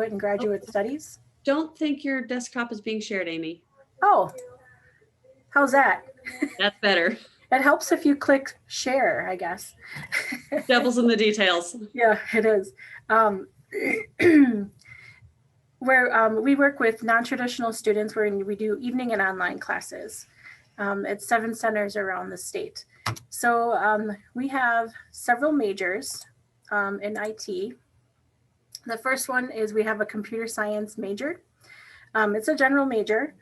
in graduate studies. Don't think your desktop is being shared, Amy. Oh, how's that? That's better. It helps if you click share, I guess. Devil's in the details. Yeah, it is. Where we work with non-traditional students where we do evening and online classes. At 7 centers around the state. So we have several majors in IT. The first one is we have a computer science major. It's a general major.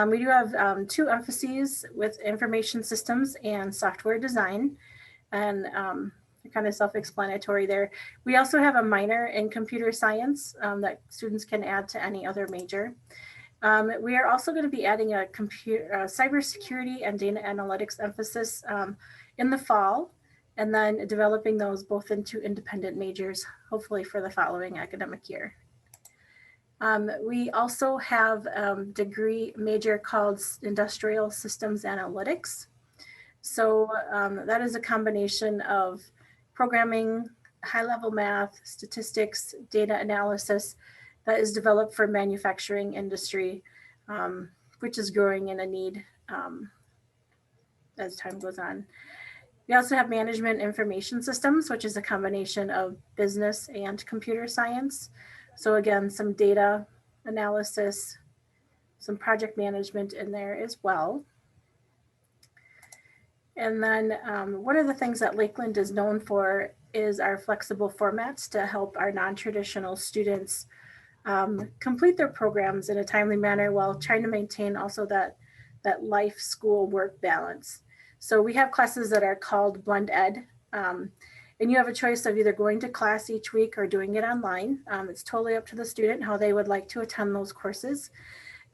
We do have 2 emphases with information systems and software design, and kind of self-explanatory there. We also have a minor in computer science that students can add to any other major. We are also going to be adding a cybersecurity and data analytics emphasis in the fall, and then developing those both into independent majors, hopefully for the following academic year. We also have a degree major called Industrial Systems Analytics. So that is a combination of programming, high-level math, statistics, data analysis that is developed for manufacturing industry, which is growing in a need as time goes on. We also have management information systems, which is a combination of business and computer science. So again, some data analysis, some project management in there as well. And then one of the things that Lakeland is known for is our flexible formats to help our non-traditional students complete their programs in a timely manner while trying to maintain also that life, school, work balance. So we have classes that are called Blend Ed. And you have a choice of either going to class each week or doing it online. It's totally up to the student how they would like to attend those courses.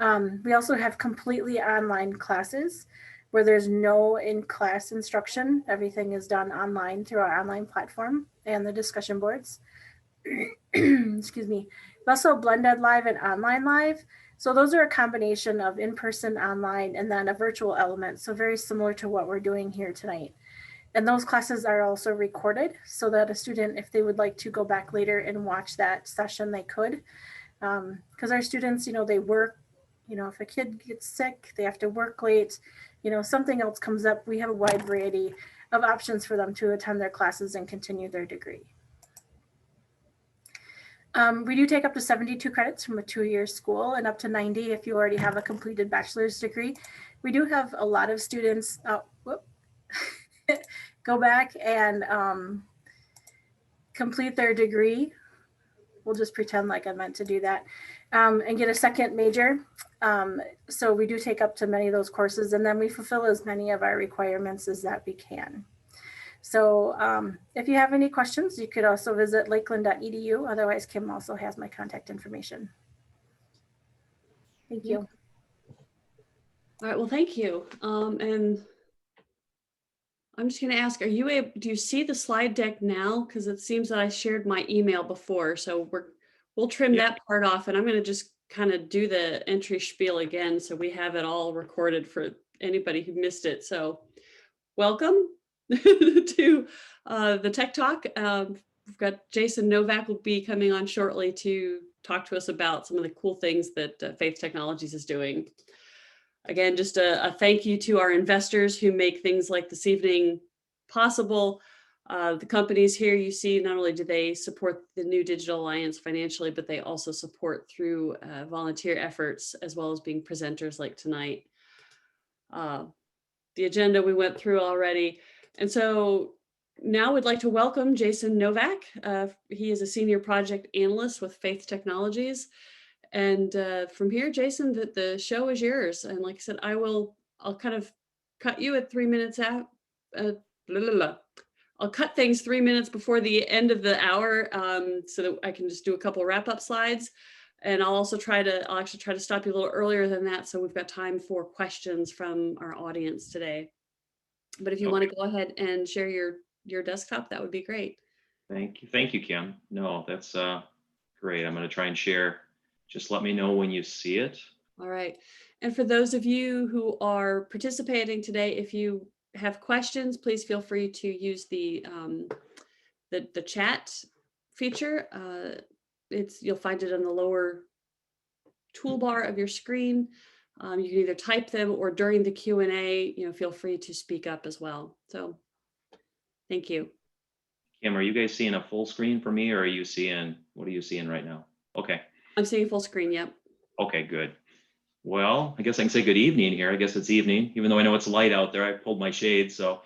We also have completely online classes where there's no in-class instruction. Everything is done online through our online platform and the discussion boards. Excuse me. We also have Blend Ed Live and Online Live. So those are a combination of in-person, online, and then a virtual element. So very similar to what we're doing here tonight. And those classes are also recorded so that a student, if they would like to go back later and watch that session, they could. Because our students, they work, if a kid gets sick, they have to work late, something else comes up, we have a wide variety of options for them to attend their classes and continue their degree. We do take up to 72 credits from a 2-year school and up to 90 if you already have a completed bachelor's degree. We do have a lot of students, go back and complete their degree. We'll just pretend like I meant to do that and get a second major. So we do take up to many of those courses, and then we fulfill as many of our requirements as that we can. So if you have any questions, you could also visit lakeland.edu. Otherwise, Kim also has my contact information. Thank you. All right, well, thank you. And I'm just going to ask, do you see the slide deck now? Because it seems that I shared my email before, so we'll trim that part off, and I'm going to just kind of do the entry spiel again so we have it all recorded for anybody who missed it. So welcome to the Tech Talk. We've got Jason Novak will be coming on shortly to talk to us about some of the cool things that Faith Technologies is doing. Again, just a thank you to our investors who make things like this evening possible. The companies here, you see, not only do they support the New Digital Alliance financially, but they also support through volunteer efforts, as well as being presenters like tonight. The agenda we went through already. And so now we'd like to welcome Jason Novak. He is a senior project analyst with Faith Technologies. And from here, Jason, the show is yours. And like I said, I'll kind of cut you at 3 minutes out. I'll cut things 3 minutes before the end of the hour so that I can just do a couple wrap-up slides. And I'll actually try to stop you a little earlier than that, so we've got time for questions from our audience today. But if you want to go ahead and share your desktop, that would be great. Thank you, Kim. No, that's great. I'm going to try and share. Just let me know when you see it. All right. And for those of you who are participating today, if you have questions, please feel free to use the chat feature. you'll find it in the lower toolbar of your screen. You can either type them, or during the Q&A, feel free to speak up as well. So thank you. Kim, are you guys seeing a full screen for me, or what are you seeing right now? Okay. I'm seeing full screen, yep. Okay, good. Well, I guess I can say good evening here. I guess it's evening, even though I know it's light out there. I pulled my shade, so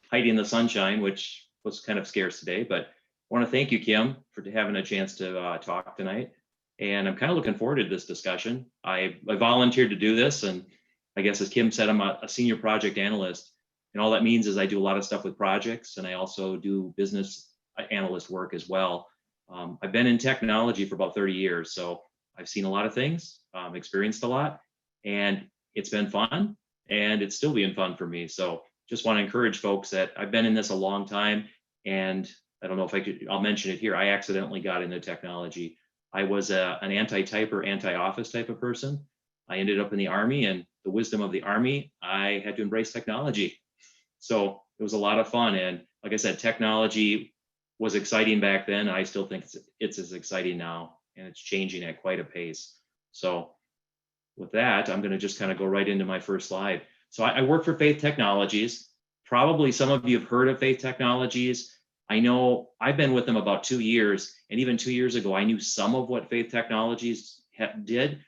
hiding the sunshine, which was kind of scarce today. But I want to thank you, Kim, for having a chance to talk tonight. And I'm kind of looking forward to this discussion. I volunteered to do this, and I guess as Kim said, I'm a senior project analyst. And all that means is I do a lot of stuff with projects, and I also do business analyst work as well. I've been in technology for about 30 years, so I've seen a lot of things, experienced a lot, and it's been fun, and it's still being fun for me. So just want to encourage folks that I've been in this a long time, and I don't know if I'll mention it here. I accidentally got into technology. I was an anti-typer, anti-office type of person. I ended up in the Army, and the wisdom of the Army, I had to embrace technology. So it was a lot of fun. And like I said, technology was exciting back then. And I still think it's as exciting now, and it's changing at quite a pace. So with that, I'm going to just kind of go right into my first slide. So I work for Faith Technologies. Probably some of you have heard of Faith Technologies. I know I've been with them about 2 years, and even 2 years ago, I knew some of what Faith Technologies did.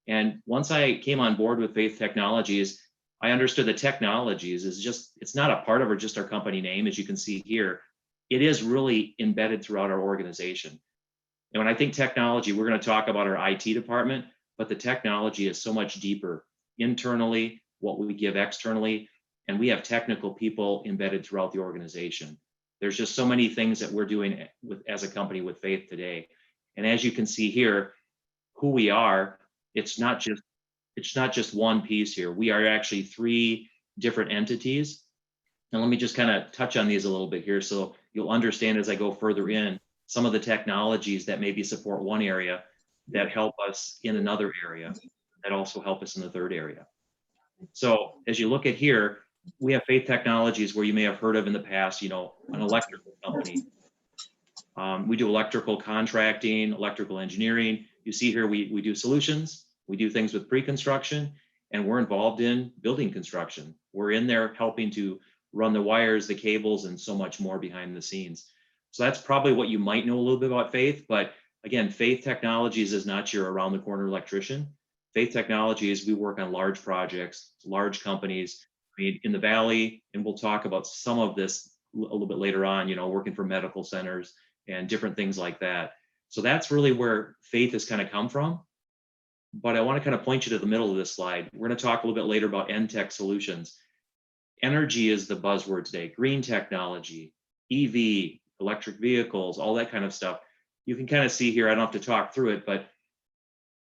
And once I came on board with Faith Technologies, I understood the technologies it's not a part of just our company name, as you can see here. It is really embedded throughout our organization. And when I think technology, we're going to talk about our IT department, but the technology is so much deeper internally, what we give externally, and we have technical people embedded throughout the organization. There's just so many things that we're doing as a company with Faith today. And as you can see here, who we are, it's not just one piece here. We are actually 3 different entities. And let me just kind of touch on these a little bit here so you'll understand as I go further in some of the technologies that maybe support one area that help us in another area, that also help us in the third area. So as you look at here, we have Faith Technologies, where you may have heard of in the past, an electrical company. We do electrical contracting, electrical engineering. You see here, we do solutions. We do things with pre-construction, and we're involved in building construction. We're in there helping to run the wires, the cables, and so much more behind the scenes. So that's probably what you might know a little bit about Faith. But again, Faith Technologies is not your around the corner electrician. Faith Technologies, we work on large projects, large companies in the Valley, and we'll talk about some of this a little bit later on, working for medical centers and different things like that. So that's really where Faith has kind of come from. But I want to kind of point you to the middle of this slide. We're going to talk a little bit later about EnTech solutions. Energy is the buzzword today. Green technology, EV, electric vehicles, all that kind of stuff. You can kind of see here, I don't have to talk through it, but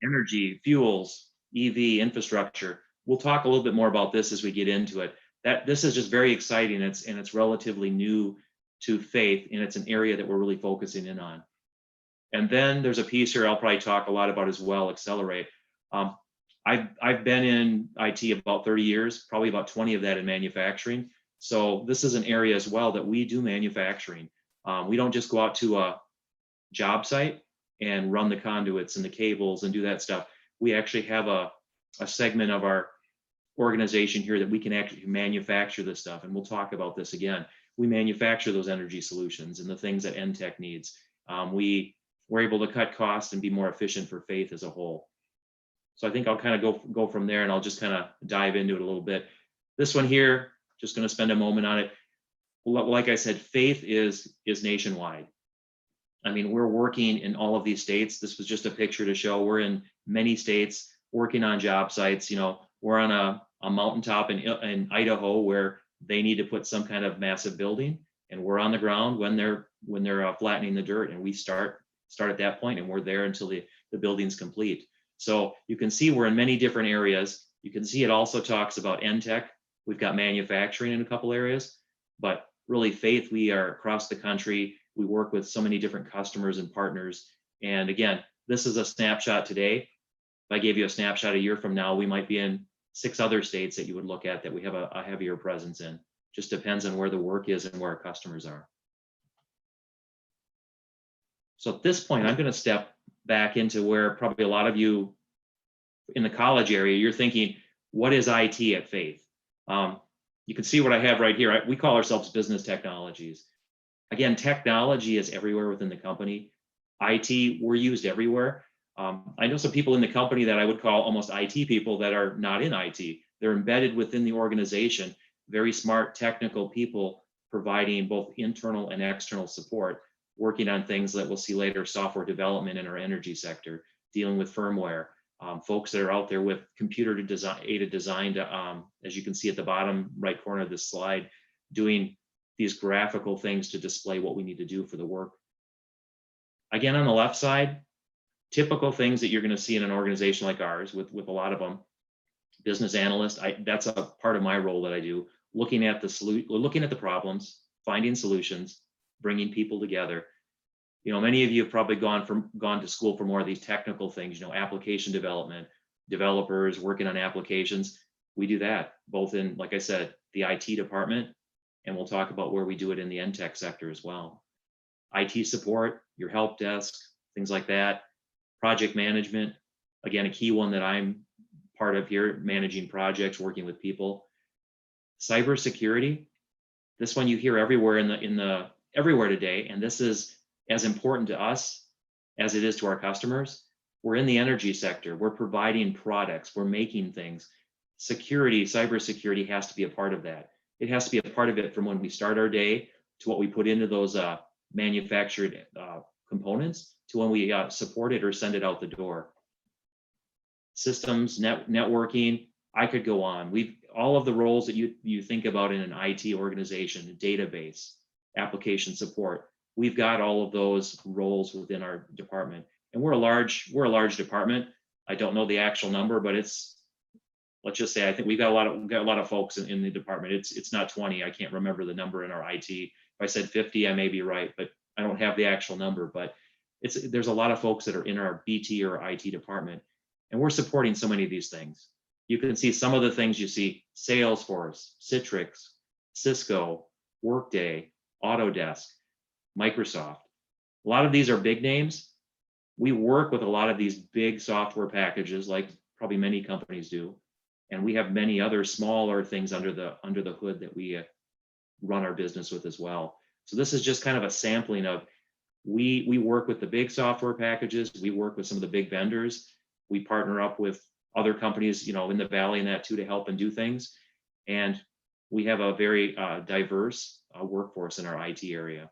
energy, fuels, EV, infrastructure. We'll talk a little bit more about this as we get into it. This is just very exciting. It's relatively new to Faith, and it's an area that we're really focusing in on. And then there's a piece here I'll probably talk a lot about as well, Accelerate. I've been in IT about 30 years, probably about 20 of that in manufacturing. So this is an area as well that we do manufacturing. We don't just go out to a job site and run the conduits and the cables and do that stuff. We actually have a segment of our organization here that we can actually manufacture this stuff. And we'll talk about this again. We manufacture those energy solutions and the things that EnTech needs. We're able to cut costs and be more efficient for Faith as a whole. So I think I'll kind of go from there, and I'll just kind of dive into it a little bit. This one here, just going to spend a moment on it. Like I said, Faith is nationwide. I mean, we're working in all of these states. This was just a picture to show we're in many states working on job sites. We're on a mountaintop in Idaho where they need to put some kind of massive building, and we're on the ground when they're flattening the dirt, and we start at that point, and we're there until the building's complete. So you can see we're in many different areas. You can see it also talks about EnTech. We've got manufacturing in a couple areas, but really Faith, we are across the country. We work with so many different customers and partners. And again, this is a snapshot today. If I gave you a snapshot a year from now, we might be in 6 other states that you would look at that we have a heavier presence in. Just depends on where the work is and where our customers are. So at this point, I'm going to step back into where probably a lot of you in the college area, you're thinking, what is IT at Faith? You can see what I have right here. We call ourselves business technologies. Again, technology is everywhere within the company. IT, we're used everywhere. I know some people in the company that I would call almost IT people that are not in IT. They're embedded within the organization, very smart technical people providing both internal and external support, working on things that we'll see later, software development in our energy sector, dealing with firmware, folks that are out there with computer to design, aided design to, as you can see at the bottom right corner of this slide, doing these graphical things to display what we need to do for the work. Again, on the left side, typical things that you're going to see in an organization like ours with a lot of them. Business analyst, that's a part of my role that I do, looking at the problems, finding solutions, bringing people together. You know, many of you have probably gone to school for more of these technical things, you know, application development, developers working on applications. We do that both in, like I said, the IT department, and we'll talk about where we do it in the tech sector as well. IT support, your help desk, things like that. Project management, again, a key one that I'm part of here, managing projects, working with people. Cybersecurity, this one you hear everywhere everywhere today, and this is as important to us as it is to our customers. We're in the energy sector. We're providing products. We're making things. Security, cybersecurity has to be a part of that. It has to be a part of it from when we start our day to what we put into those manufactured components to when we support it or send it out the door. Systems, networking, I could go on. All of the roles that you think about in an IT organization, database, application support, we've got all of those roles within our department. And we're a large department. I don't know the actual number, but let's just say I think we've got a lot of folks in the department. It's not 20. I can't remember the number in our IT. If I said 50, I may be right, but I don't have the actual number. But there's a lot of folks that are in our BT or IT department, and we're supporting so many of these things. You can see some of the things you see: Salesforce, Citrix, Cisco, Workday, Autodesk, Microsoft. A lot of these are big names. We work with a lot of these big software packages, like probably many companies do, and we have many other smaller things under the hood that we run our business with as well. So this is just kind of a sampling of we work with the big software packages. We work with some of the big vendors. We partner up with other companies, you know, in the Valley and that too, to help and do things. And we have a very diverse workforce in our IT area.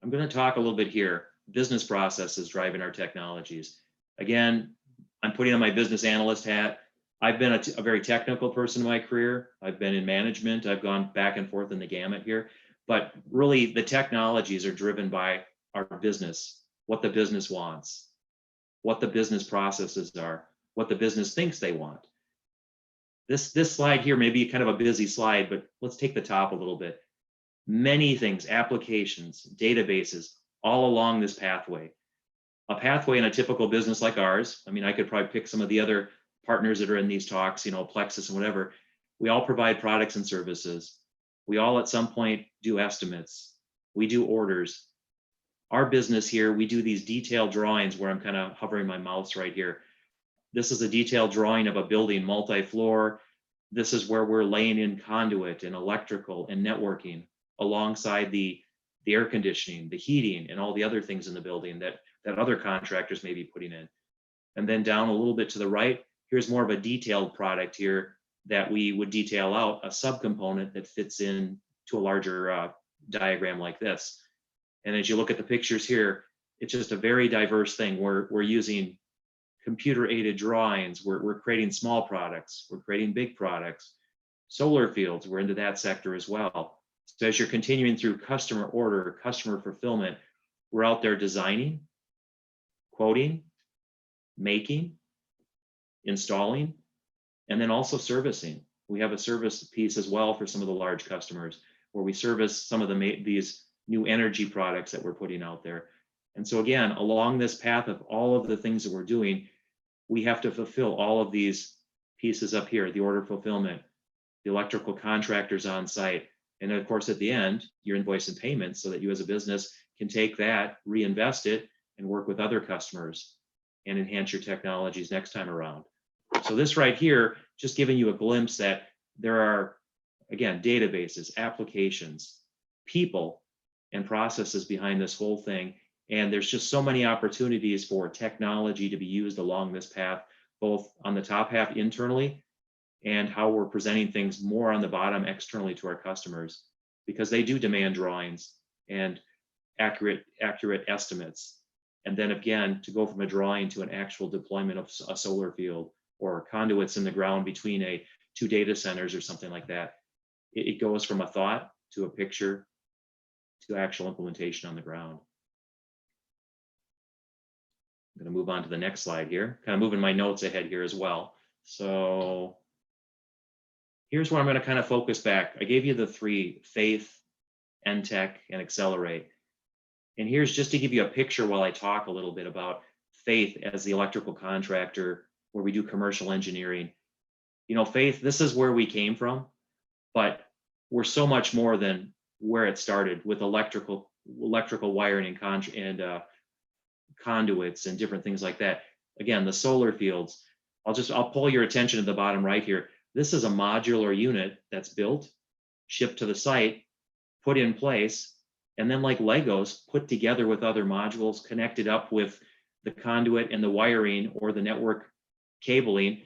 I'm going to talk a little bit here. Business processes driving our technologies. Again, I'm putting on my business analyst hat. I've been a very technical person in my career. I've been in management. I've gone back and forth in the gamut here. But really, the technologies are driven by our business, what the business wants, what the business processes are, what the business thinks they want. This slide here may be kind of a busy slide, but let's take the top a little bit. Many things, applications, databases, all along this pathway. A pathway in a typical business like ours, I mean, I could probably pick some of the other partners that are in these talks, you know, Plexus and whatever. We all provide products and services. We all at some point do estimates. We do orders. Our business here, we do these detailed drawings where I'm kind of hovering my mouse right here. This is a detailed drawing of a building, multi-floor. This is where we're laying in conduit and electrical and networking alongside the air conditioning, the heating, and all the other things in the building that other contractors may be putting in. And then down a little bit to the right, here's more of a detailed product here that we would detail out, a subcomponent that fits in to a larger diagram like this. And as you look at the pictures here, it's just a very diverse thing. We're using computer-aided drawings. We're creating small products. We're creating big products. Solar fields, we're into that sector as well. So as you're continuing through customer order, customer fulfillment, we're out there designing, quoting, making, installing, and then also servicing. We have a service piece as well for some of the large customers where we service some of these new energy products that we're putting out there. And so again, along this path of all of the things that we're doing, we have to fulfill all of these pieces up here, the order fulfillment, the electrical contractors on site, And of course, at the end, your invoice and payments so that you as a business can take that, reinvest it, and work with other customers and enhance your technologies next time around. So this right here, just giving you a glimpse that there are, again, databases, applications, people, and processes behind this whole thing. And there's just so many opportunities for technology to be used along this path, both on the top half internally and how we're presenting things more on the bottom externally to our customers, because they do demand drawings and accurate estimates. And then again, to go from a drawing to an actual deployment of a solar field or conduits in the ground between two data centers or something like that, it goes from a thought to a picture to actual implementation on the ground. I'm going to move on to the next slide here, kind of moving my notes ahead here as well. So here's where I'm going to kind of focus back. I gave you the three: faith, NTech, and accelerate. And here's just to give you a picture while I talk a little bit about faith as the electrical contractor where we do commercial engineering. You know, faith, this is where we came from, but we're so much more than where it started with electrical wiring and conduits and different things like that. Again, the solar fields, I'll pull your attention to the bottom right here. This is a modular unit that's built, shipped to the site, put in place, and then like Legos, put together with other modules, connected up with the conduit and the wiring or the network cabling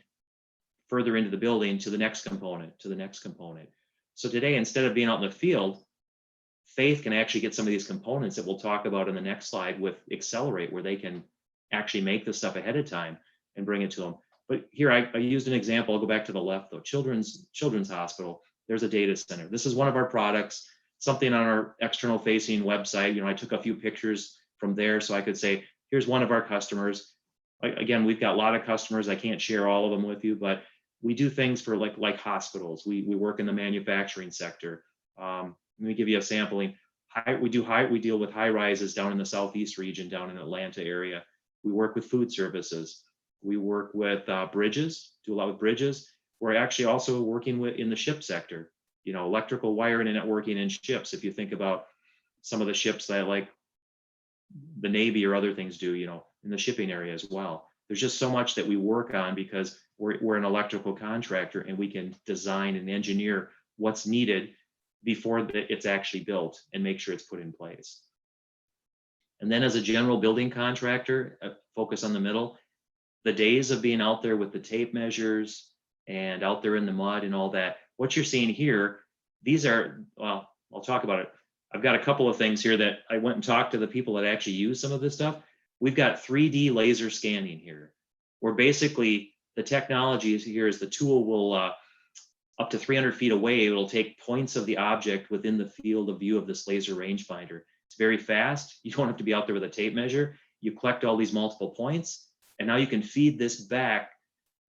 further into the building to the next component, to the next component. So today, instead of being out in the field, faith can actually get some of these components that we'll talk about in the next slide with accelerate, where they can actually make this stuff ahead of time and bring it to them. But here I used an example. I'll go back to the left though. Children's Hospital. There's a data center. This is one of our products, something on our external facing website. You know, I took a few pictures from there so I could say, here's one of our customers. Again, we've got a lot of customers. I can't share all of them with you, but we do things for like hospitals. We work in the manufacturing sector. Let me give you a sampling. We deal with high rises down in the Southeast region, down in Atlanta area. We work with food services. We work with bridges, do a lot with bridges. We're actually also working in the ship sector, you know, electrical wiring and networking in ships. If you think about some of the ships that like the Navy or other things do, you know, in the shipping area as well. There's just so much that we work on because we're an electrical contractor and we can design and engineer what's needed before it's actually built and make sure it's put in place. And then as a general building contractor, focus on the middle, the days of being out there with the tape measures and out there in the mud and all that, what you're seeing here, these are, well, I'll talk about it. I've got a couple of things here that I went and talked to the people that actually use some of this stuff. We've got 3D laser scanning here, where basically the technology here is the tool will, up to 300 feet away, it'll take points of the object within the field of view of this laser rangefinder. It's very fast. You don't have to be out there with a tape measure. You collect all these multiple points, and now you can feed this back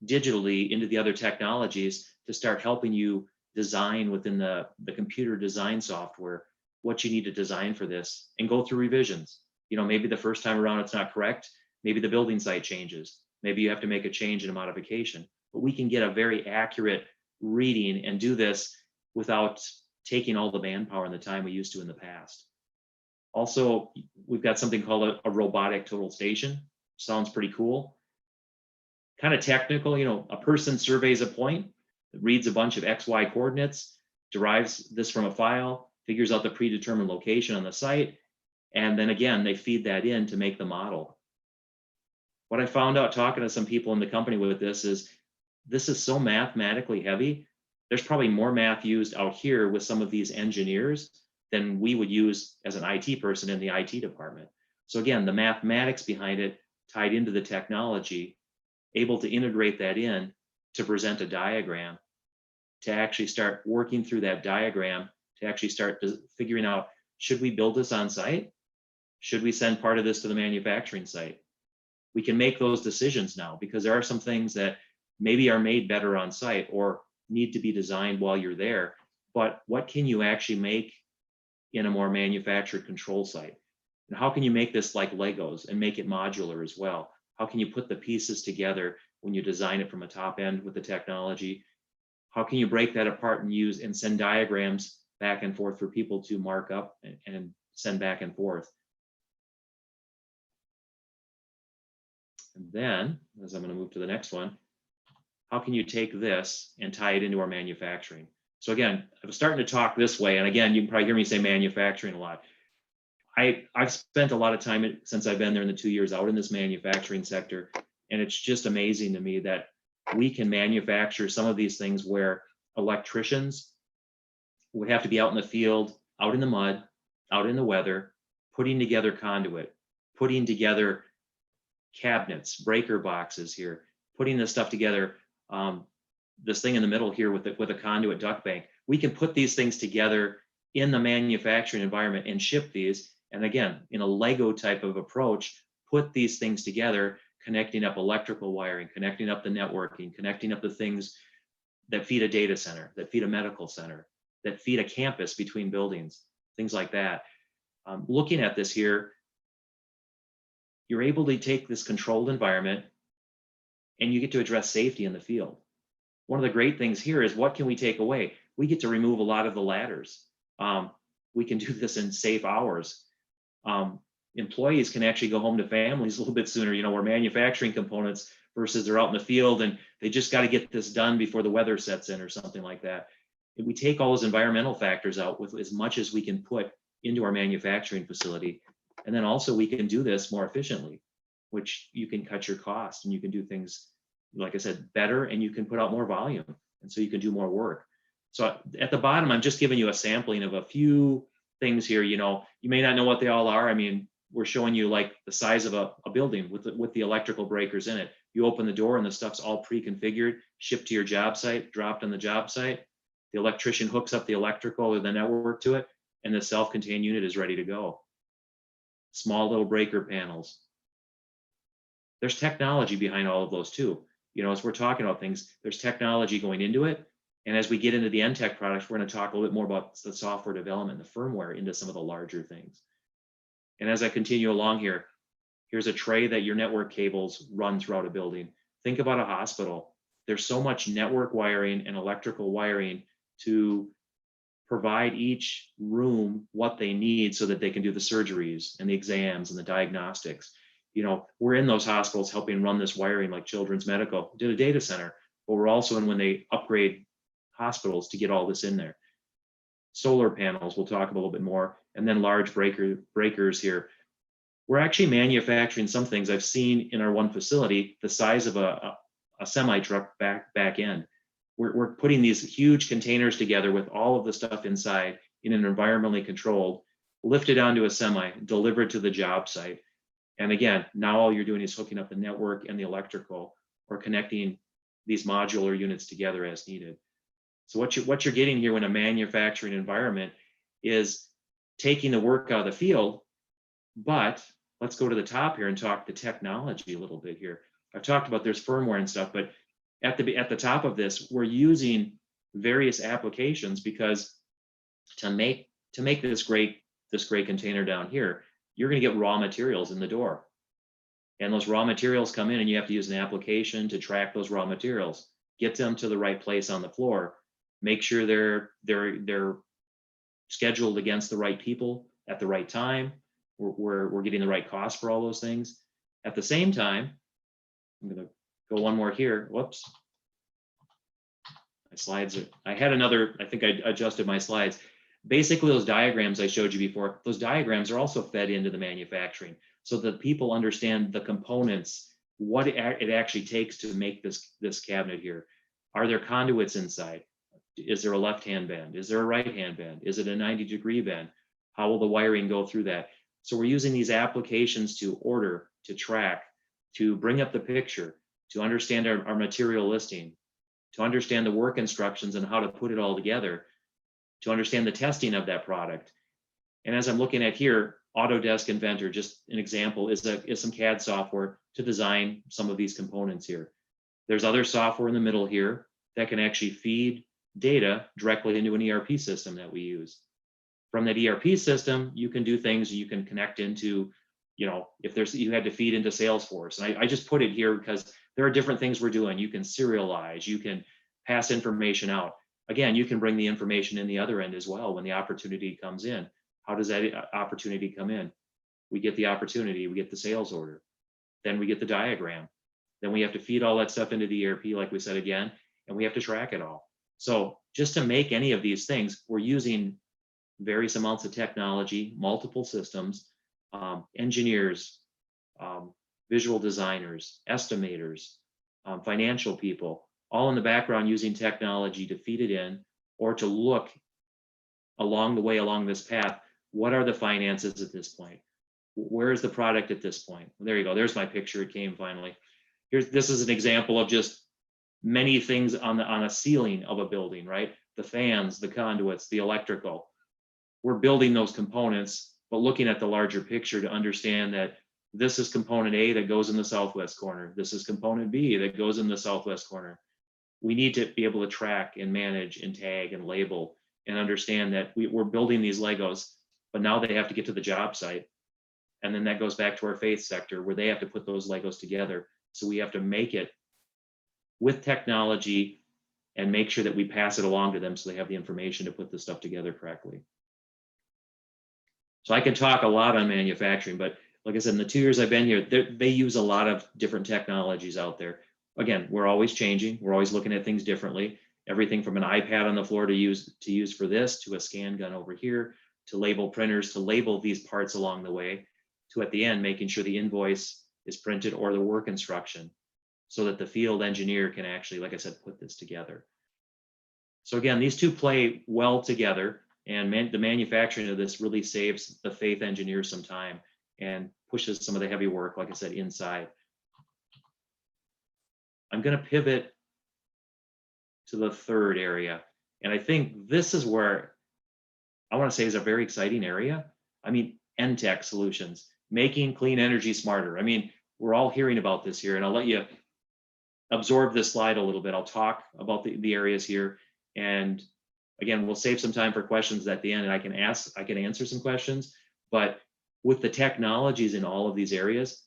digitally into the other technologies to start helping you design within the computer design software what you need to design for this and go through revisions. You know, maybe the first time around it's not correct. Maybe the building site changes. Maybe you have to make a change and a modification. But we can get a very accurate reading and do this without taking all the manpower and the time we used to in the past. Also, we've got something called a robotic total station. Sounds pretty cool. Kind of technical, you know, a person surveys a point, reads a bunch of XY coordinates, derives this from a file, figures out the predetermined location on the site, and then again, they feed that in to make the model. What I found out talking to some people in the company with this is so mathematically heavy. There's probably more math used out here with some of these engineers than we would use as an IT person in the IT department. So again, the mathematics behind it tied into the technology, able to integrate that in to present a diagram, to actually start working through that diagram, to actually start figuring out, should we build this on site? Should we send part of this to the manufacturing site? We can make those decisions now because there are some things that maybe are made better on site or need to be designed while you're there. But what can you actually make in a more manufactured control site? And how can you make this like Legos and make it modular as well? How can you put the pieces together when you design it from a top end with the technology? How can you break that apart and use and send diagrams back and forth for people to mark up and send back and forth. And then, as I'm going to move to the next one, how can you take this and tie it into our manufacturing? So again, I was starting to talk this way, and again, you can probably hear me say manufacturing a lot. I've spent a lot of time since I've been there in the 2 years out in this manufacturing sector, and it's just amazing to me that we can manufacture some of these things where electricians would have to be out in the field, out in the mud, out in the weather, putting together conduit, putting together cabinets, breaker boxes here, putting this stuff together. This thing in the middle here with a conduit duct bank, we can put these things together in the manufacturing environment and ship these. And again, in a Lego type of approach, put these things together, connecting up electrical wiring, connecting up the networking, connecting up the things that feed a data center, that feed a medical center, that feed a campus between buildings, things like that. Looking at this here, you're able to take this controlled environment and you get to address safety in the field. One of the great things here is, what can we take away? We get to remove a lot of the ladders. We can do this in safe hours. Employees can actually go home to families a little bit sooner. We're manufacturing components versus they're out in the field and they just got to get this done before the weather sets in or something like that. If we take all those environmental factors out with as much as we can put into our manufacturing facility, and then also we can do this more efficiently, which you can cut your cost and you can do things, like I said, better, and you can put out more volume. And so you can do more work. So at the bottom, I'm just giving you a sampling of a few things here. You may not know what they all are. I mean, we're showing you like the size of a building with the electrical breakers in it. You open the door and the stuff's all pre-configured, shipped to your job site, dropped on the job site. The electrician hooks up the electrical or the network to it, and the self-contained unit is ready to go. Small little breaker panels. There's technology behind all of those too. As we're talking about things, there's technology going into it. And as we get into the NTech products, we're going to talk a little bit more about the software development, the firmware into some of the larger things. And as I continue along here, here's a tray that your network cables run throughout a building. Think about a hospital. There's so much network wiring and electrical wiring to provide each room what they need so that they can do the surgeries and the exams and the diagnostics. We're in those hospitals helping run this wiring, like Children's Medical did a data center, but we're also in when they upgrade hospitals to get all this in there. Solar panels, we'll talk a little bit more, and then large breakers here. We're actually manufacturing some things I've seen in our one facility, the size of a semi-truck back end. We're putting these huge containers together with all of the stuff inside in an environmentally controlled, lifted onto a semi, delivered to the job site. And again, now all you're doing is hooking up the network and the electrical, or connecting these modular units together as needed. So what you're getting here in a manufacturing environment is taking the work out of the field, but let's go to the top here and talk the technology a little bit here. I've talked about there's firmware and stuff, but at the top of this, we're using various applications, because to make this great container down here, you're going to get raw materials in the door. And those raw materials come in and you have to use an application to track those raw materials, get them to the right place on the floor, make sure they're scheduled against the right people at the right time. We're getting the right cost for all those things. At the same time, I'm going to go one more here. Whoops. My slides I think I adjusted my slides. Basically, those diagrams I showed you before, those diagrams are also fed into the manufacturing so that people understand the components, what it actually takes to make this cabinet here. Are there conduits inside? Is there a left-hand bend? Is there a right-hand bend? Is it a 90-degree bend? How will the wiring go through that? So we're using these applications to order, to track, to bring up the picture, to understand our material listing, to understand the work instructions and how to put it all together, to understand the testing of that product. And as I'm looking at here, Autodesk Inventor, just an example, is some CAD software to design some of these components here. There's other software in the middle here that can actually feed data directly into an ERP system that we use. From that ERP system, you can do things you can connect into, if you had to feed into Salesforce. And I just put it here because there are different things we're doing. You can serialize, you can pass information out. again, you can bring the information in the other end as well when the opportunity comes in. How does that opportunity come in? We get the opportunity, we get the sales order, then we get the diagram. Then we have to feed all that stuff into the ERP, like we said again, and we have to track it all. So just to make any of these things, we're using various amounts of technology, multiple systems, engineers, visual designers, estimators, financial people, all in the background using technology to feed it in or to look along the way along this path. What are the finances at this point? Where is the product at this point? There you go. There's my picture. It came finally. This is an example of just many things on a ceiling of a building, right? The fans, the conduits, the electrical. We're building those components, but looking at the larger picture to understand that this is component A that goes in the southwest corner. This is component B that goes in the southwest corner. We need to be able to track and manage and tag and label and understand that we're building these Legos, but now they have to get to the job site. And then that goes back to our faith sector where they have to put those Legos together. So we have to make it with technology and make sure that we pass it along to them so they have the information to put this stuff together correctly. So I could talk a lot on manufacturing, but like I said, in the 2 years I've been here, they use a lot of different technologies out there. Again, we're always changing. We're always looking at things differently. Everything from an iPad on the floor to use for this, to a scan gun over here, to label printers, to label these parts along the way, to at the end, making sure the invoice is printed or the work instruction so that the field engineer can actually, like I said, put this together. So again, these two play well together, and the manufacturing of this really saves the faith engineers some time and pushes some of the heavy work, like I said, inside. I'm going to pivot to the third area. And I think this is where I want to say is a very exciting area. I mean, NTech solutions, making clean energy smarter. I mean, we're all hearing about this here, and I'll let you absorb this slide a little bit. I'll talk about the areas here. And again, we'll save some time for questions at the end, and I can answer some questions. But with the technologies in all of these areas,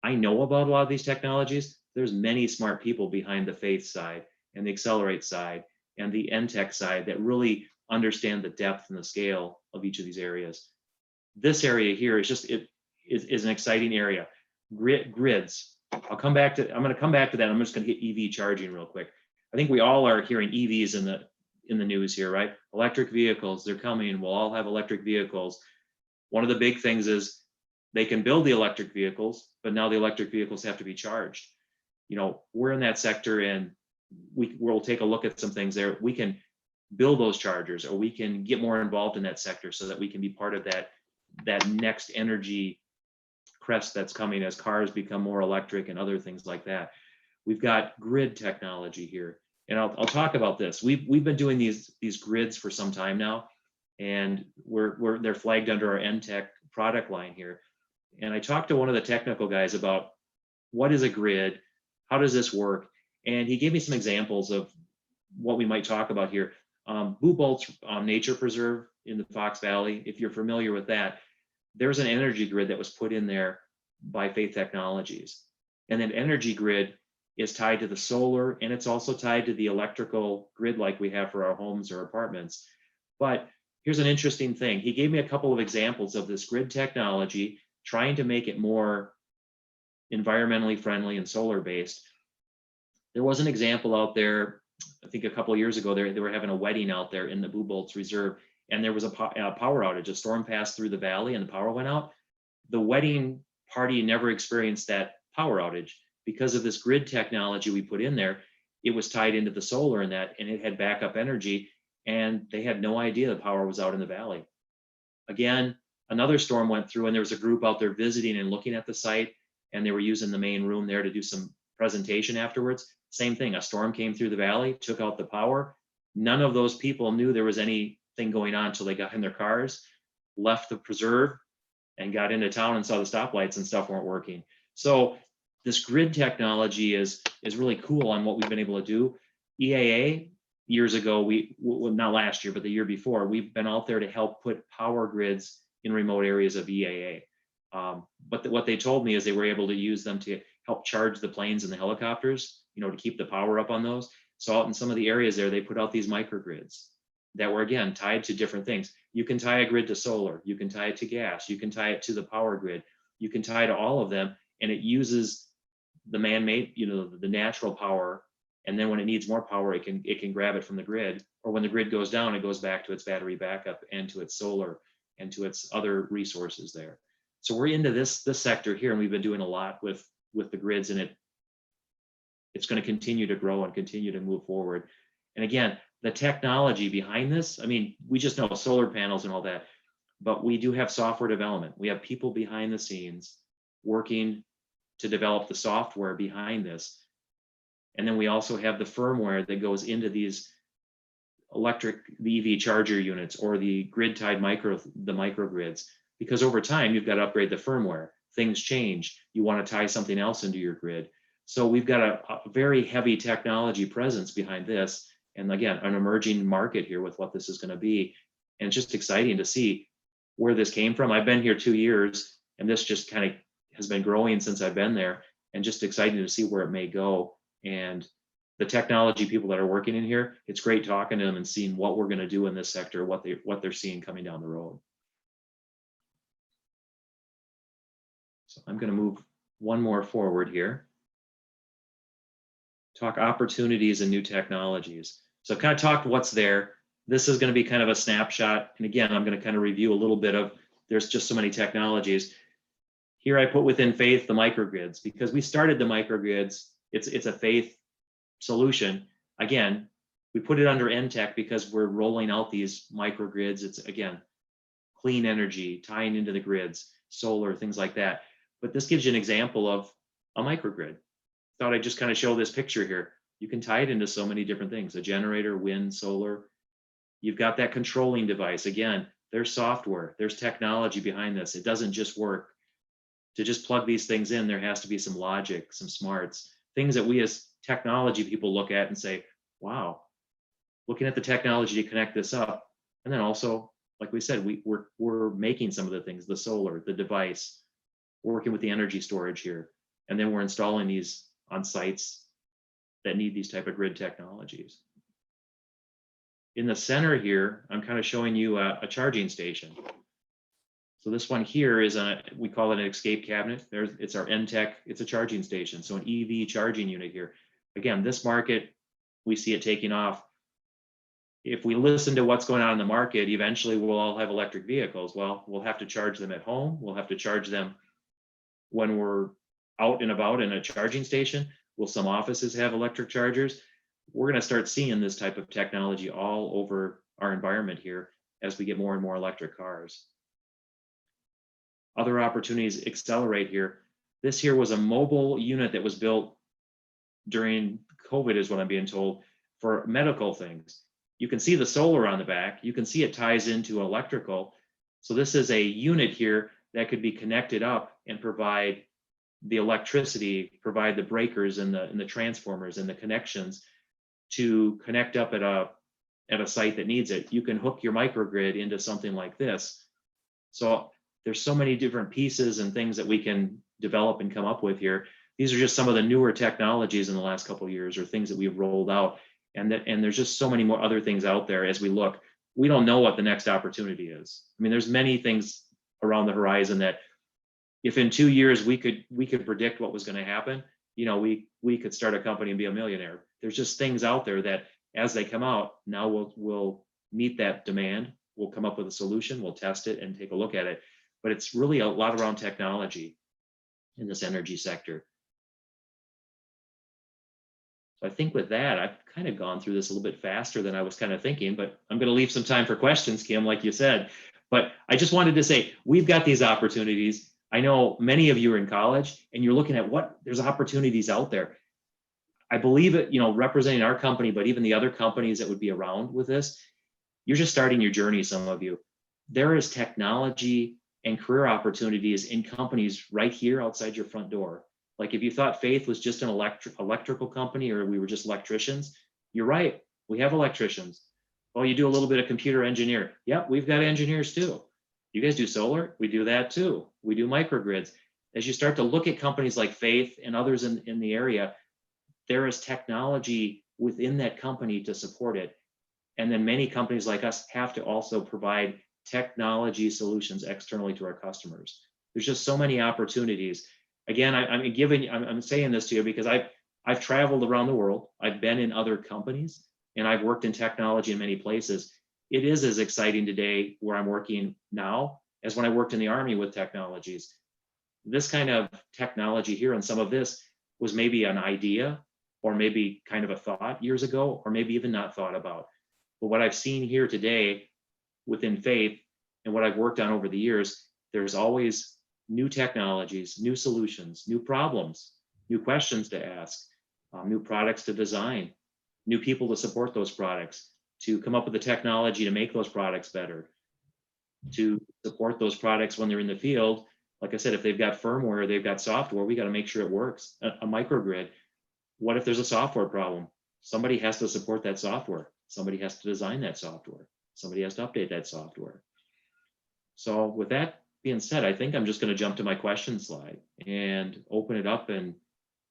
I know about a lot of these technologies. There's many smart people behind the faith side and the accelerate side and the NTech side that really understand the depth and the scale of each of these areas. This area here is just, it is an exciting area. Grids. I'm going to come back to that. I'm just going to hit EV charging real quick. I think we all are hearing EVs in the news here, right? Electric vehicles, they're coming. We'll all have electric vehicles. One of the big things is they can build the electric vehicles, but now the electric vehicles have to be charged. You know, we're in that sector, and we'll take a look at some things there. We can build those chargers, or we can get more involved in that sector so that we can be part of that next energy crest that's coming as cars become more electric and other things like that. We've got grid technology here, and I'll talk about this. We've been doing these grids for some time now, and they're flagged under our NTech product line here. And I talked to one of the technical guys about what is a grid, how does this work, and he gave me some examples of what we might talk about here. Bubolt's Nature Preserve in the Fox Valley, if you're familiar with that, there's an energy grid that was put in there by Faith Technologies. And that energy grid is tied to the solar, and it's also tied to the electrical grid like we have for our homes or apartments. But here's an interesting thing. He gave me a couple of examples of this grid technology, trying to make it more environmentally friendly and solar based. There was an example out there, I think a couple of years ago, they were having a wedding out there in the Bubolt's Reserve, and there was a power outage. A storm passed through the valley and the power went out. The wedding party never experienced that power outage because of this grid technology we put in there. It was tied into the solar and it had backup energy, and they had no idea the power was out in the valley. Again, another storm went through, and there was a group out there visiting and looking at the site, and they were using the main room there to do some presentation afterwards. Same thing, a storm came through the valley, took out the power. None of those people knew there was anything going on until they got in their cars, left the preserve, and got into town and saw the stoplights and stuff weren't working. So this grid technology is really cool on what we've been able to do. EAA, years ago, not last year, but the year before, we've been out there to help put power grids in remote areas of EAA. But what they told me is they were able to use them to help charge the planes and the helicopters, to keep the power up on those. So out in some of the areas there, they put out these microgrids that were, again, tied to different things. You can tie a grid to solar, you can tie it to gas, you can tie it to the power grid, you can tie to all of them, and it uses the man-made, the natural power. And then when it needs more power, it can grab it from the grid, or when the grid goes down, it goes back to its battery backup and to its solar and to its other resources there. So we're into this sector here, and we've been doing a lot with the grids, and it's going to continue to grow and continue to move forward. And again, the technology behind this, I mean, we just know solar panels and all that, but we do have software development. We have people behind the scenes working to develop the software behind this. And then we also have the firmware that goes into these the EV charger units or the grid tied microgrids, because over time you've got to upgrade the firmware. Things change. You want to tie something else into your grid. So we've got a very heavy technology presence behind this. And again, an emerging market here with what this is going to be. And it's just exciting to see where this came from. I've been here 2 years, and this just kind of has been growing since I've been there, and just exciting to see where it may go. And the technology people that are working in here, it's great talking to them and seeing what we're going to do in this sector, what they're seeing coming down the road. So I'm going to move one more forward here. Talk opportunities and new technologies. So I've kind of talked what's there. This is going to be kind of a snapshot. And again, I'm going to kind of review a little bit of, there's just so many technologies. Here I put within faith the microgrids, because we started the microgrids. It's a faith solution. Again, we put it under NTech because we're rolling out these microgrids. It's, again, clean energy, tying into the grids, solar, things like that. But this gives you an example of a microgrid. Thought I'd just kind of show this picture here. You can tie it into so many different things: a generator, wind, solar. You've got that controlling device. Again, there's software, there's technology behind this. It doesn't just work to just plug these things in. There has to be some logic, some smarts, things that we as technology people look at and say, wow, looking at the technology to connect this up. And then also, like we said, we're making some of the things, the solar, the device, working with the energy storage here. And then we're installing these on sites that need these type of grid technologies. In the center here, I'm kind of showing you a charging station. So this one here is we call it an escape cabinet. It's our NTech, it's a charging station. So an EV charging unit here. Again, this market, we see it taking off. If we listen to what's going on in the market, eventually we'll all have electric vehicles. Well, we'll have to charge them at home. We'll have to charge them when we're out and about in a charging station. Will some offices have electric chargers? We're going to start seeing this type of technology all over our environment here as we get more and more electric cars. Other opportunities accelerate here. This here was a mobile unit that was built during COVID, is what I'm being told, for medical things. You can see the solar on the back. You can see it ties into electrical. So this is a unit here that could be connected up and provide the electricity, provide the breakers and the transformers and the connections to connect up at a site that needs it. You can hook your microgrid into something like this. So there's so many different pieces and things that we can develop and come up with here. These are just some of the newer technologies in the last couple of years, or things that we've rolled out. And there's just so many more other things out there as we look. We don't know what the next opportunity is. I mean, there's many things around the horizon that if in 2 years we could predict what was going to happen, we could start a company and be a millionaire. There's just things out there that as they come out, now we'll meet that demand. We'll come up with a solution, we'll test it and take a look at it. But it's really a lot around technology in this energy sector. So I think with that, I've kind of gone through this a little bit faster than I was kind of thinking, but I'm going to leave some time for questions, Kim, like you said. But I just wanted to say, we've got these opportunities. I know many of you are in college and you're looking at there's opportunities out there. I believe it, representing our company, but even the other companies that would be around with this, you're just starting your journey, some of you. There is technology and career opportunities in companies right here outside your front door. Like if you thought Faith was just an electrical company, or we were just electricians, you're right. We have electricians. Oh, you do a little bit of computer engineer. Yep, we've got engineers too. You guys do solar? We do that too. We do microgrids. As you start to look at companies like Faith and others in the area, there is technology within that company to support it. And then many companies like us have to also provide technology solutions externally to our customers. There's just so many opportunities. Again, I'm saying this to you because I've traveled around the world. I've been in other companies and I've worked in technology in many places. It is as exciting today where I'm working now as when I worked in the Army with technologies. This kind of technology here and some of this was maybe an idea or maybe kind of a thought years ago, or maybe even not thought about. But what I've seen here today within faith and what I've worked on over the years, there's always new technologies, new solutions, new problems, new questions to ask, new products to design, new people to support those products, to come up with the technology to make those products better, to support those products when they're in the field. Like I said, if they've got firmware, they've got software, we got to make sure it works. A microgrid, what if there's a software problem? Somebody has to support that software. Somebody has to design that software. Somebody has to update that software. So with that being said, I think I'm just going to jump to my question slide and open it up, and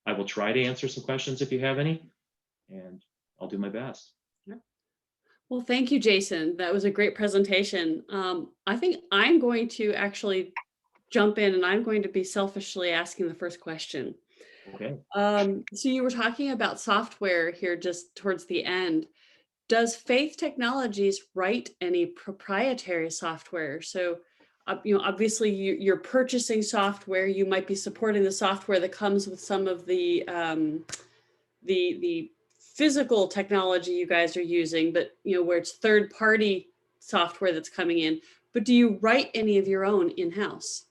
I will try to answer some questions if you have any, and I'll do my best. Well, thank you, Jason. That was a great presentation. I think I'm going to actually jump in and I'm going to be selfishly asking the first question. Okay. So you were talking about software here just towards the end. Does Faith Technologies write any proprietary software? So, obviously you're purchasing software. You might be supporting the software that comes with some of the physical technology you guys are using, but where it's third-party software that's coming in. But do you write any of your own in-house?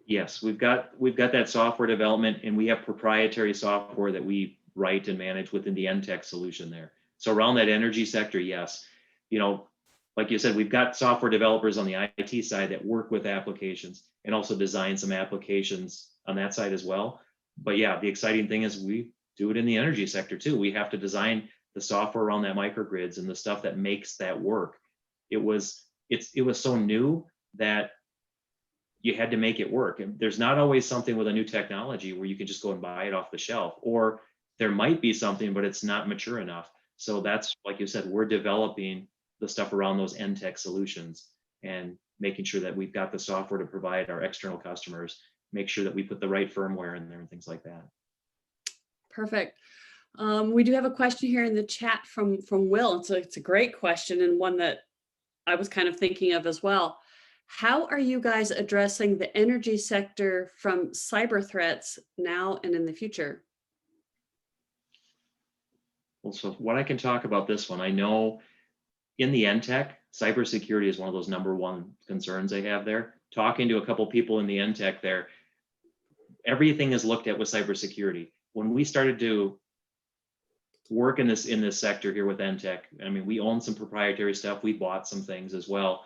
Yes, we've got that software development, and we have proprietary software that we write and manage within the NTech solution there. So around that energy sector, yes, like you said, we've got software developers on the IT side that work with applications and also design some applications on that side as well. But yeah, the exciting thing is we do it in the energy sector too. We have to design the software around that microgrids and the stuff that makes that work. It was so new that you had to make it work. And there's not always something with a new technology where you can just go and buy it off the shelf, or there might be something, but it's not mature enough. So that's, like you said, we're developing the stuff around those NTech solutions and making sure that we've got the software to provide our external customers, make sure that we put the right firmware in there and things like that. Perfect. We do have a question here in the chat from Will. It's a great question, and one that I was kind of thinking of as well. How are you guys addressing the energy sector from cyber threats now and in the future? Well, so what I can talk about this one, I know in the NTech, cybersecurity is one of those number one concerns they have there. Talking to a couple people in the NTech there, everything is looked at with cybersecurity. When we started to work in this sector here with NTech, I mean, we own some proprietary stuff. We bought some things as well.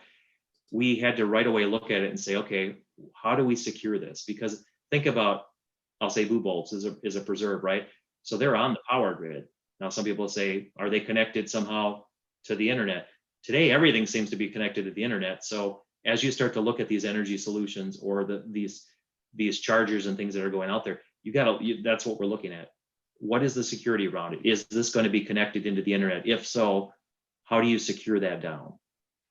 We had to right away look at it and say, okay, how do we secure this? Because think about, I'll say blue bolts is a preserve, right? So they're on the power grid. Now, some people say, are they connected somehow to the internet? Today, everything seems to be connected to the internet. So as you start to look at these energy solutions or these chargers and things that are going out there, that's what we're looking at. What is the security around it? Is this going to be connected into the internet? If so, how do you secure that down?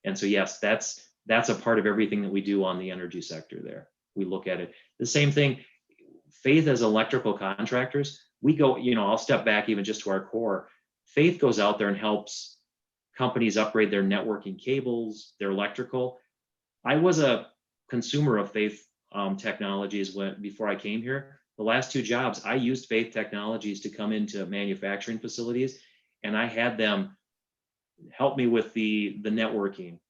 And so, yes, that's a part of everything that we do on the energy sector there. We look at it. The same thing, Faith as electrical contractors, we go, I'll step back even just to our core. Faith goes out there and helps companies upgrade their networking cables, their electrical. I was a consumer of Faith technologies before I came here. The last two jobs, I used Faith technologies to come into manufacturing facilities, and I had them help me with the networking,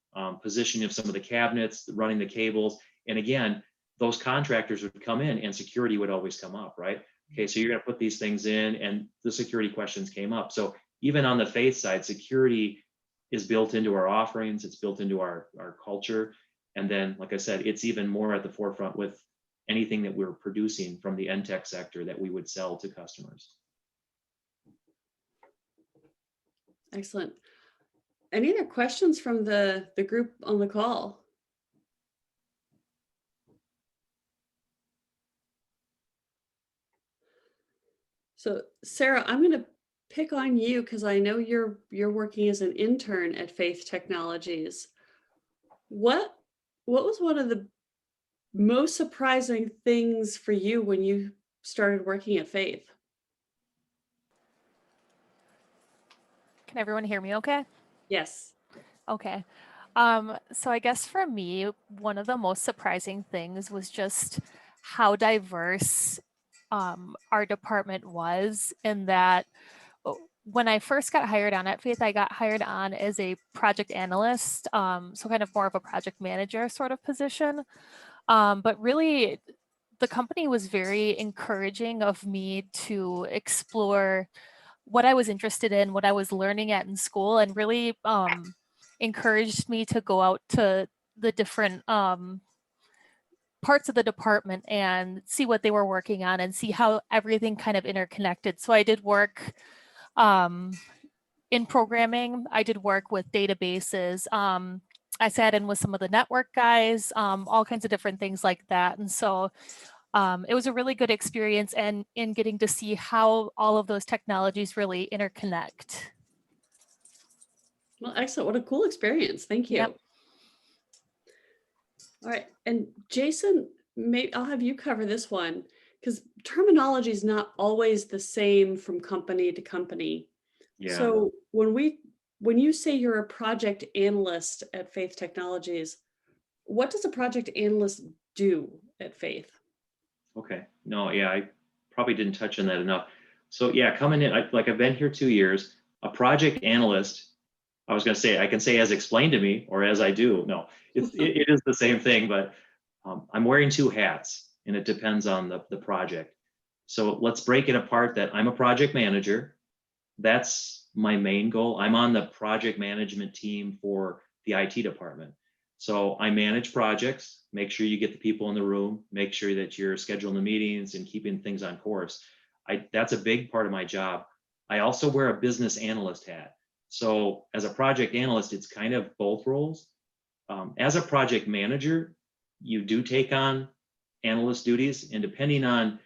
positioning of some of the cabinets, running the cables. And again, those contractors would come in and security would always come up, right? Okay, so you're going to put these things in, and the security questions came up. So even on the Faith side, security is built into our offerings, it's built into our culture. And then, like I said, it's even more at the forefront with anything that we're producing from the NTech sector that we would sell to customers. Excellent. Any other questions from the group on the call? So Sarah, I'm going to pick on you because I know you're working as an intern at Faith Technologies. What was one of the most surprising things for you when you started working at Faith? Can everyone hear me okay? Yes. Okay. So I guess for me, one of the most surprising things was just how diverse our department was, in that when I first got hired on at Faith, I got hired on as a project analyst, so kind of more of a project manager sort of position. But really, the company was very encouraging of me to explore what I was interested in, what I was learning at in school, and really encouraged me to go out to the different parts of the department and see what they were working on and see how everything kind of interconnected. So I did work in programming. I did work with databases. I sat in with some of the network guys, all kinds of different things like that. And so it was a really good experience, and in getting to see how all of those technologies really interconnect. Well, excellent. What a cool experience. Thank you. Yep. All right. And Jason, maybe I'll have you cover this one because terminology is not always the same from company to company. Yeah. So when you say you're a project analyst at Faith Technologies, what does a project analyst do at Faith? Okay. No, yeah, I probably didn't touch on that enough. So yeah, coming in, I've been here 2 years. A project analyst, I was going to say, I can say as explained to me or as I do. No, it is the same thing, but I'm wearing two hats, and it depends on the project. So let's break it apart that I'm a project manager. That's my main goal. I'm on the project management team for the IT department. So I manage projects, make sure you get the people in the room, make sure that you're scheduling the meetings and keeping things on course. That's a big part of my job. I also wear a business analyst hat. So as a project analyst, it's kind of both roles. As a project manager, you do take on analyst duties, and depending on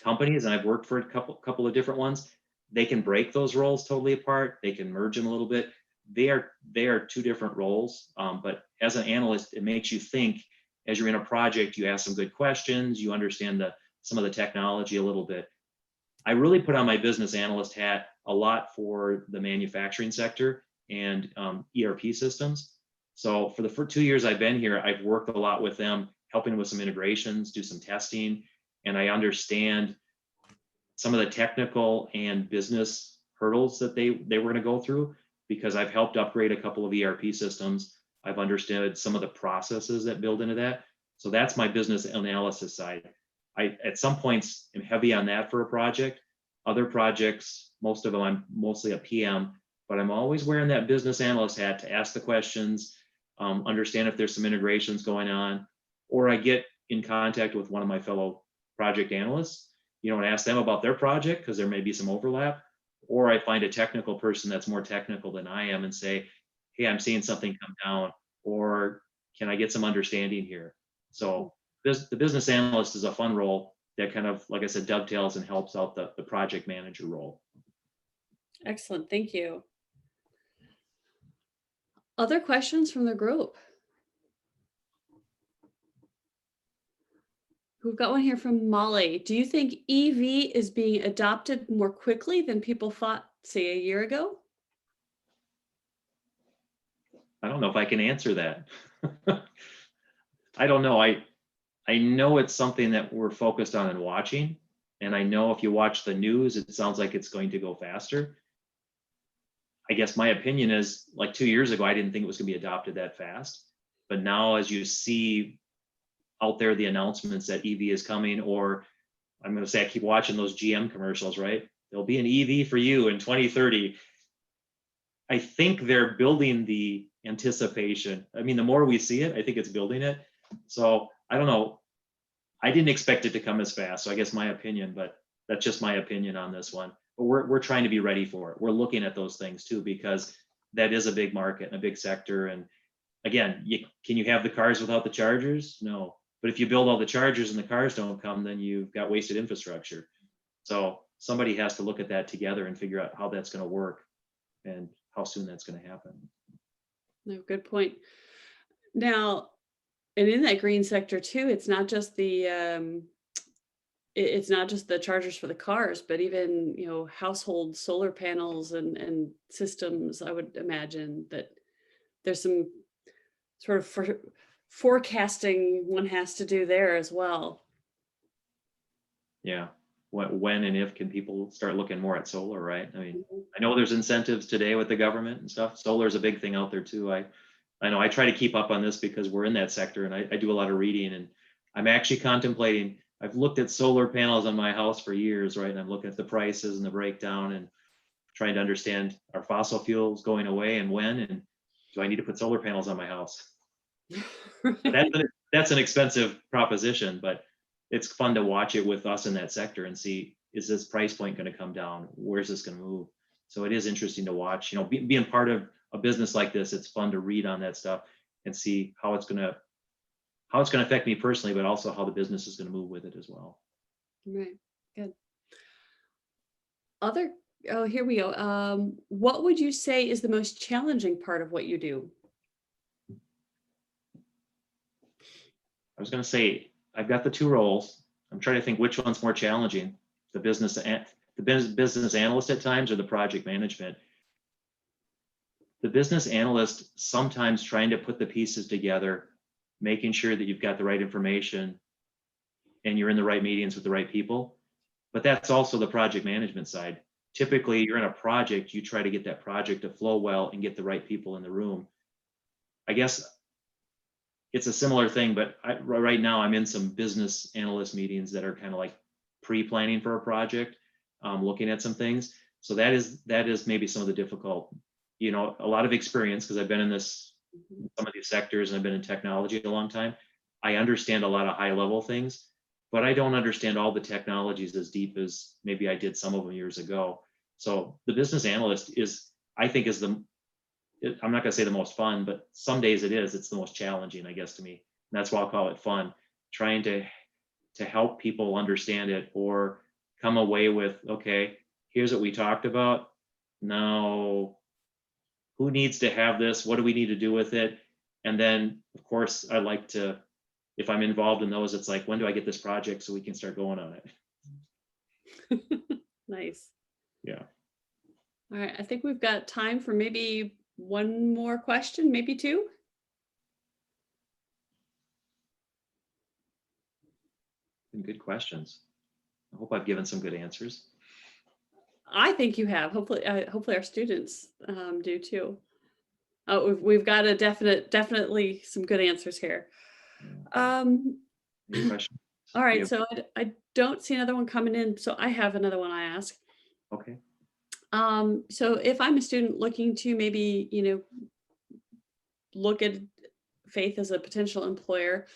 companies, and I've worked for a couple of different ones, they can break those roles totally apart. They can merge them a little bit. They are two different roles. But as an analyst, it makes you think. As you're in a project, you ask some good questions. You understand some of the technology a little bit. I really put on my business analyst hat a lot for the manufacturing sector and ERP systems. So for the 2 years I've been here, I've worked a lot with them, helping with some integrations, do some testing, and I understand some of the technical and business hurdles that they were going to go through, because I've helped upgrade a couple of ERP systems. I've understood some of the processes that build into that. So that's my business analysis side. I, at some points, am heavy on that for a project. Other projects, most of them, I'm mostly a PM, but I'm always wearing that business analyst hat to ask the questions, understand if there's some integrations going on, or I get in contact with one of my fellow project analysts, and ask them about their project because there may be some overlap, or I find a technical person that's more technical than I am and say, hey, I'm seeing something come down, or can I get some understanding here? So the business analyst is a fun role that kind of, like I said, dovetails and helps out the project manager role. Excellent. Thank you. Other questions from the group? We've got one here from Molly. Do you think EV is being adopted more quickly than people thought, say, a year ago? I don't know if I can answer that. I don't know. I know it's something that we're focused on and watching. And I know if you watch the news, it sounds like it's going to go faster. I guess my opinion is, like 2 years ago, I didn't think it was going to be adopted that fast. But now, as you see out there the announcements that EV is coming, or I'm going to say I keep watching those GM commercials, right? There'll be an EV for you in 2030. I think they're building the anticipation. I mean, the more we see it, I think it's building it. So I don't know. I didn't expect it to come as fast. So I guess my opinion, but that's just my opinion on this one. But we're trying to be ready for it. We're looking at those things too, because that is a big market and a big sector. And again, can you have the cars without the chargers? No. But if you build all the chargers and the cars don't come, then you've got wasted infrastructure. So somebody has to look at that together and figure out how that's going to work and how soon that's going to happen. No, good point. Now, and in that green sector too, it's not just it's not just the chargers for the cars, but even, you know, household solar panels and systems. I would imagine that there's some sort of forecasting one has to do there as well. Yeah. When and if can people start looking more at solar, right? I mean, Mhm. I know there's incentives today with the government and stuff. Solar is a big thing out there too. I know I try to keep up on this because we're in that sector, and I do a lot of reading, and I'm actually contemplating, I've looked at solar panels on my house for years, right? And I'm looking at the prices and the breakdown and trying to understand, are fossil fuels going away and when, and do I need to put solar panels on my house? That's an expensive proposition, but it's fun to watch it with us in that sector and see, is this price point going to come down? Where's this going to move? So it is interesting to watch, you know, being part of a business like this, it's fun to read on that stuff and see how it's going to affect me personally, but also how the business is going to move with it as well. Right. Good. Oh, here we go. What would you say is the most challenging part of what you do? I was going to say, I've got the two roles. I'm trying to think which one's more challenging, the business analyst at times or the project management. The business analyst, sometimes trying to put the pieces together, making sure that you've got the right information and you're in the right meetings with the right people. But that's also the project management side. Typically, you're in a project, you try to get that project to flow well and get the right people in the room. I guess it's a similar thing, but right now I'm in some business analyst meetings that are kind of like pre-planning for a project, looking at some things. So that is maybe some of the difficult, you know, a lot of experience because I've been in some of these sectors and I've been in technology a long time. I understand a lot of high level things, but I don't understand all the technologies as deep as maybe I did some of them years ago. So the business analyst I think I'm not going to say the most fun, but some days it's the most challenging, I guess, to me. And that's why I'll call it fun, trying to help people understand it or come away with, okay, here's what we talked about. Now, who needs to have this? What do we need to do with it? And then, of course, I like to, if I'm involved in those, it's like, when do I get this project so we can start going on it? Nice. Yeah. All right. I think we've got time for maybe one more question, maybe two. Good questions. I hope I've given some good answers. I think you have. Hopefully our students do too. We've got a definitely some good answers here. Any questions? All right. Yeah. So I don't see another one coming in. So I have another one I ask. Okay. So if I'm a student looking to maybe, you know, look at Faith as a potential employer,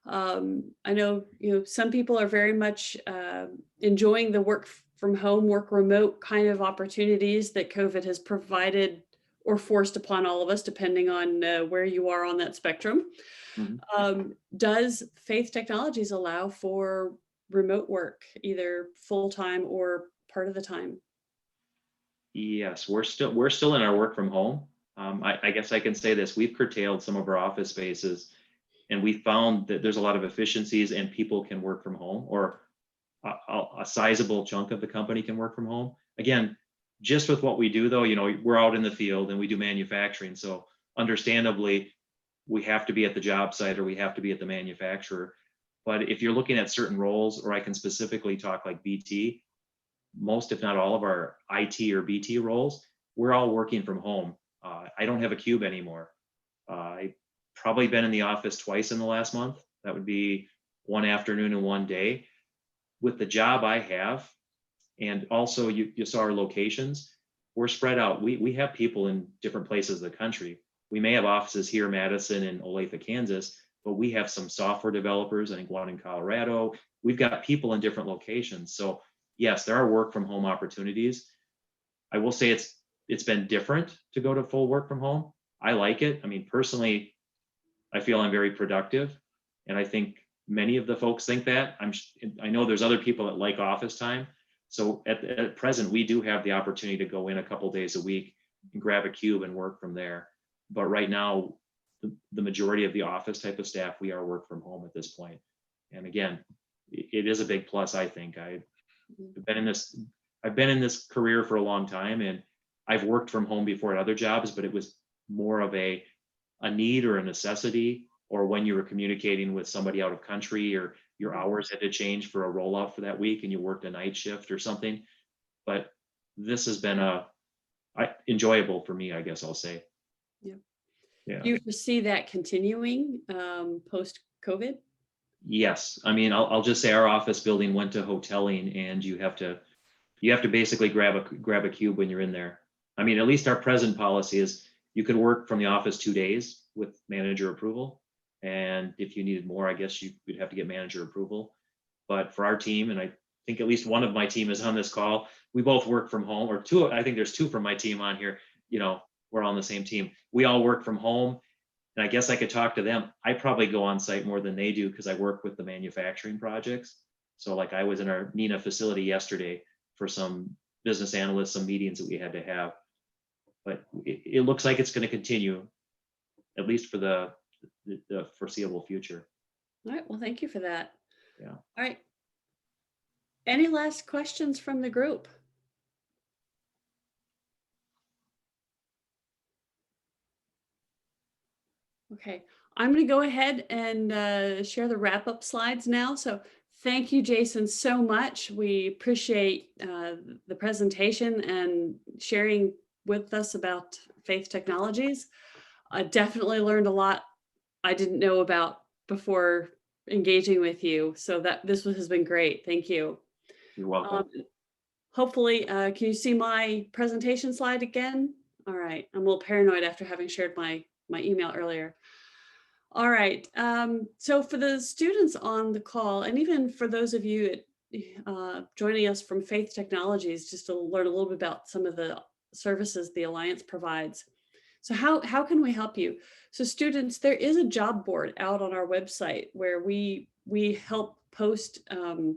I know, you know, some people are very much enjoying the work from home, work remote kind of opportunities that COVID has provided or forced upon all of us, depending on where you are on that spectrum. Mhm. Does Faith Technologies allow for remote work, either full-time or part of the time? Yes, we're still in our work from home. I guess I can say this: we've curtailed some of our office spaces, and we found that there's a lot of efficiencies, and people can work from home, or a sizable chunk of the company can work from home. Again, just with what we do, though, you know, we're out in the field and we do manufacturing, so understandably, we have to be at the job site or we have to be at the manufacturer. But if you're looking at certain roles, or I can specifically talk like BT, most, if not all of our IT or BT roles, we're all working from home. I don't have a cube anymore. I've probably been in the office twice in the last month. That would be one afternoon and one day. With the job I have, and also you saw our locations, we're spread out. We have people in different places of the country. We may have offices here, Madison and Olathe, Kansas, but we have some software developers, I think one in Colorado. We've got people in different locations. So yes, there are work from home opportunities. I will say it's been different to go to full work from home. I like it. I mean, personally, I feel I'm very productive, and I think many of the folks think that. I know there's other people that like office time, So at present, we do have the opportunity to go in a couple days a week and grab a cube and work from there. But right now, the majority of the office type of staff, we are work from home at this point. And again, it is a big plus, I think. I've been in this career for a long time, and I've worked from home before at other jobs, but it was more of a need or a necessity, or when you were communicating with somebody out of country, or your hours had to change for a rollout for that week and you worked a night shift or something. But this has been enjoyable for me, I guess I'll say. Yeah. Yeah. Do you foresee that continuing post-COVID? Yes. I mean, I'll just say our office building went to hoteling, and you have to basically grab a cube when you're in there. I mean, at least our present policy is you could work from the office 2 days with manager approval. And if you needed more, I guess you would have to get manager approval. But for our team, and I think at least one of my team is on this call, we both work from home, or two, I think there's two from my team on here, we're on the same team. We all work from home. And I guess I could talk to them. I probably go on site more than they do because I work with the manufacturing projects. So like I was in our Neenah facility yesterday for some business analysts, some meetings that we had to have. But it looks like it's going to continue, at least for the foreseeable future. All right, well, thank you for that. Yeah. All right. Any last questions from the group? Okay, I'm going to go ahead and share the wrap-up slides now. So thank you, Jason, so much. We appreciate the presentation and sharing with us about Faith Technologies. I definitely learned a lot I didn't know about before engaging with you. So this has been great. Thank you. You're welcome. Hopefully, can you see my presentation slide again? All right, I'm a little paranoid after having shared my email earlier. All right, so for the students on the call, and even for those of you joining us from Faith Technologies, just to learn a little bit about some of the services the Alliance provides. So how can we help you? So students, there is a job board out on our website where we help post, or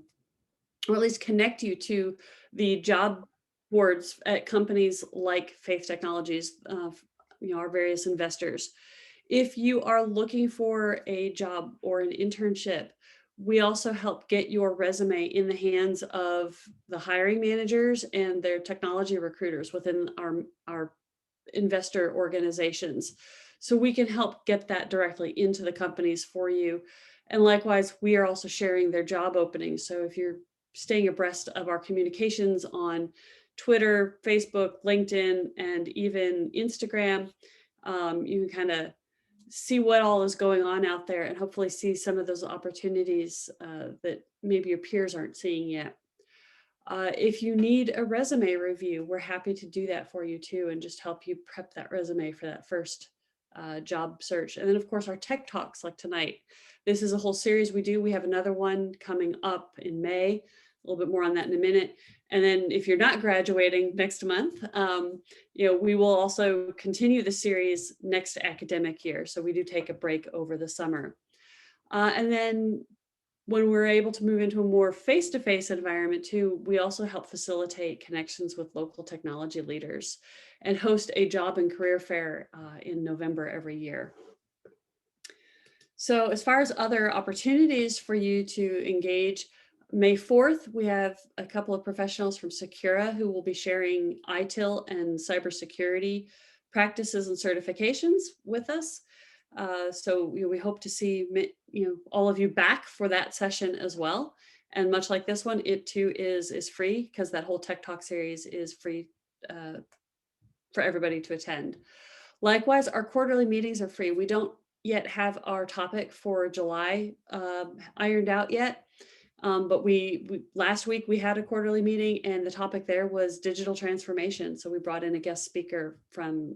at least connect you to the job boards at companies like Faith Technologies, our various investors. If you are looking for a job or an internship, we also help get your resume in the hands of the hiring managers and their technology recruiters within our investor organizations. So we can help get that directly into the companies for you. And likewise, we are also sharing their job openings. So if you're staying abreast of our communications on Twitter, Facebook, LinkedIn, and even Instagram, you can kind of see what all is going on out there and hopefully see some of those opportunities that maybe your peers aren't seeing yet. If you need a resume review, we're happy to do that for you too, and just help you prep that resume for that first job search. And then of course, our tech talks like tonight. This is a whole series we do. We have another one coming up in May, a little bit more on that in a minute. And then if you're not graduating next month, we will also continue the series next academic year. So we do take a break over the summer. And then when we're able to move into a more face-to-face environment too, we also help facilitate connections with local technology leaders and host a job and career fair in November every year. So as far as other opportunities for you to engage, May 4th, we have a couple of professionals from Secura who will be sharing ITIL and cybersecurity practices and certifications with us. So we hope to see all of you back for that session as well. And much like this one, it too is free because that whole Tech Talk series is free for everybody to attend. Likewise, our quarterly meetings are free. We don't yet have our topic for July ironed out yet. But we last week we had a quarterly meeting and the topic there was digital transformation. So we brought in a guest speaker from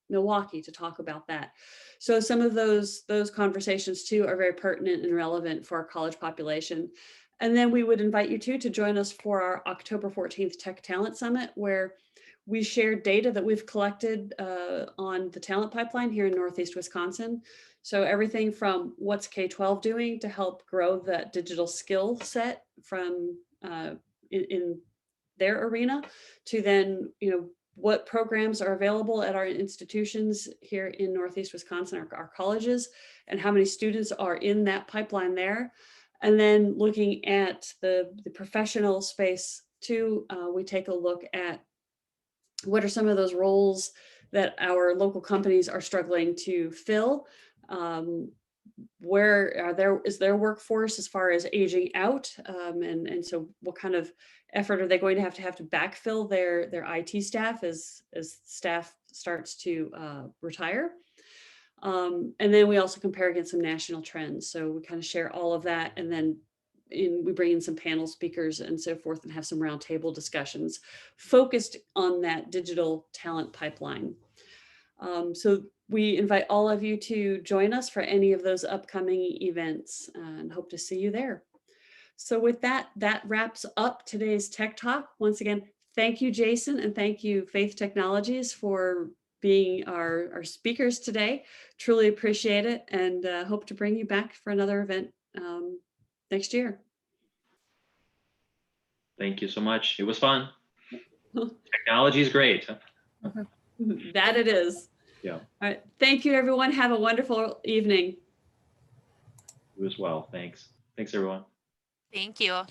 Milwaukee to talk about that. So some of those conversations too are very pertinent and relevant for our college population. And then we would invite you to join us for our October 14th Tech Talent Summit, where we share data that we've collected on the talent pipeline here in Northeast Wisconsin. So everything from what's K-12 doing to help grow that digital skill set from in their arena to then, what programs are available at our institutions here in Northeast Wisconsin, our colleges, and how many students are in that pipeline there. And then looking at the professional space too, we take a look at what are some of those roles that our local companies are struggling to fill. Where is their workforce as far as aging out? And so what kind of effort are they going to have to backfill their IT staff as staff starts to retire? And then we also compare against some national trends. So we kind of share all of that, and then we bring in some panel speakers and so forth and have some roundtable discussions focused on that digital talent pipeline. So we invite all of you to join us for any of those upcoming events and hope to see you there. So with that wraps up today's Tech Talk. Once again, thank you, Jason, and thank you, Faith Technologies, for being our speakers today. Truly appreciate it, and hope to bring you back for another event next year. Thank you so much. It was fun. Technology is great. That it is. Yeah. All right. Thank you, everyone. Have a wonderful evening. You as well. Thanks. Thanks, everyone. Thank you.